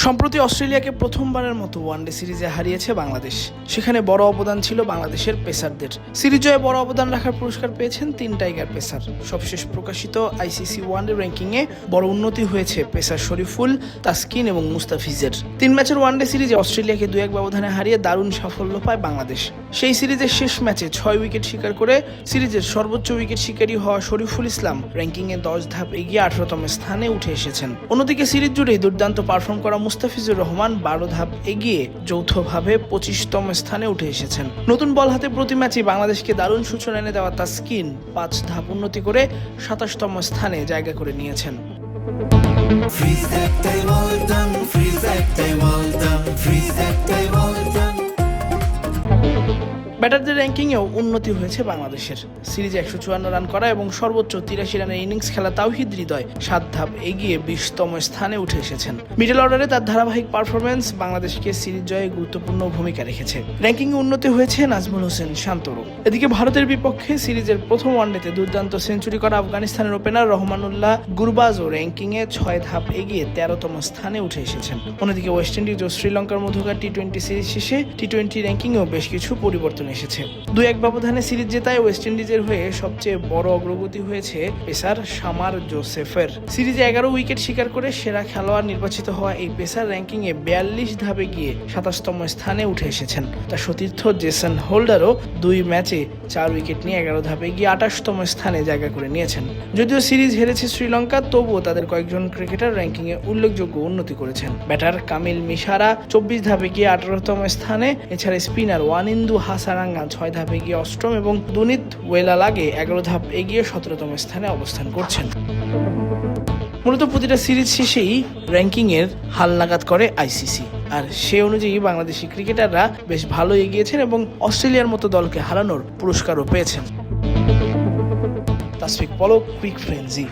সম্প্রতি অস্ট্রেলিয়াকে প্রথমবারের মতো ওয়ানডে সিরিজে হারিয়েছে বাংলাদেশ। সেখানে বড় অবদান ছিল বাংলাদেশের পেসারদের। সিরিজ জয়ে বড় অবদান রাখার পুরস্কার পেয়েছেন 3 টাইগার পেসার। সবশেষ প্রকাশিত আইসিসি ওয়ানডে র্যাঙ্কিংয়ে বড় উন্নতি হয়েছে পেসার শরীফুল, তাসকিন এবং মুস্তাফিজের। 3 ম্যাচের ওয়ানডে সিরিজে অস্ট্রেলিয়াকে 2-1 ব্যবধানে হারিয়ে দারুণ সাফল্য পায় বাংলাদেশ। সেই সিরিজের শেষ ম্যাচে 6 উইকেট শিকার করে সিরিজের সর্বোচ্চ উইকেট শিকারী হওয়া শরীফুল ইসলাম র্যাঙ্কিংয়ে 10 ধাপ এগিয়ে 18তম স্থানে উঠে এসেছেন। অন্যদিকে সিরিজ জুড়েই দুর্দান্ত পারফর্ম করা মুস্তাফিজুর রহমান 12 ধাপ এগিয়ে যৌথভাবে 25তম স্থানে উঠে এসেছেন। নতুন বল হাতে প্রতি ম্যাচে বাংলাদেশকে দারুণ সূচনা এনে দেওয়া তাসকিন 5 ধাপ উন্নতি করে 27তম স্থানে জায়গা করে নিয়েছেন। ব্যাটারদের র্যাঙ্কিংয়েও উন্নতি হয়েছে বাংলাদেশের। সিরিজে 154 রান করা এবং সর্বোচ্চ 83 রানের ইনিংস খেলা তাওহিদ হৃদয় 7 ধাপ এগিয়ে 20তম স্থানে উঠে এসেছেন। মিডল অর্ডারে তার ধারাবাহিক পারফরমেন্স বাংলাদেশকে সিরিজ জয়ে গুরুত্বপূর্ণ ভূমিকা রেখেছে। র্যাঙ্কিংয়ে উন্নতি হয়েছে নাজমুল হোসেন শান্তরও। এদিকে ভারতের বিপক্ষে সিরিজের প্রথম ওয়ানডেতে দুর্দান্ত সেঞ্চুরি করা আফগানিস্তানের ওপেনার রহমানুল্লাহ গুরবাজও র্যাঙ্কিংয়ে 6 ধাপ এগিয়ে 13তম স্থানে উঠে এসেছেন। অন্যদিকে ওয়েস্ট ইন্ডিজ ও শ্রীলঙ্কার মধ্যকার টি-20 সিরিজ শেষে টি-20 র্যাঙ্কিংয়েও বেশ কিছু পরিবর্তন এসেছে। 2-1 ব্যবধানে সিরিজ জেতায় ওয়েস্ট ইন্ডিজের হয়ে সবচেয়ে বড় অগ্রগতি হয়েছে পেসার শামার জোসেফের। সিরিজে 11 উইকেট শিকার করে সেরা খেলোয়াড় নির্বাচিত হওয়া এই পেসার র্যাঙ্কিংয়ে 42 ধাপে গিয়ে 27তম স্থানে উঠে এসেছেন। তার সতীর্থ জেসন হোল্ডারও 2 ম্যাচে 4 উইকেট নিয়ে 11 ধাপে গিয়ে 28তম স্থানে জায়গা করে নিয়েছেন। যদিও সিরিজ হেরেছে শ্রীলঙ্কা, তবুও তাদের কয়েকজন ক্রিকেটার র্যাঙ্কিংয়ে উল্লেখযোগ্য উন্নতি করেছেন। ব্যাটার কামিল মিশারা 24 ধাপে গিয়ে 18তম স্থানে, এছাড়া স্পিনার ওয়ানিন্দু হাসারাঙ্গা 6 ধাপে গিয়ে 8ম এবং দুনিত ওয়েলালাগে 11 ধাপ এগিয়ে 17তম স্থানে অবস্থান করছেন। মূলত প্রতিটা সিরিজ শেষেই র্যাঙ্কিংয়ের হালনাগাদ করে আইসিসি, আর সে অনুযায়ী বাংলাদেশি ক্রিকেটাররা বেশ ভালো এগিয়েছেন এবং অস্ট্রেলিয়ার মতো দলকে হারানোর পুরস্কারও পেয়েছেন। তাসফিক পলক, কুইক ফ্রেঞ্জি।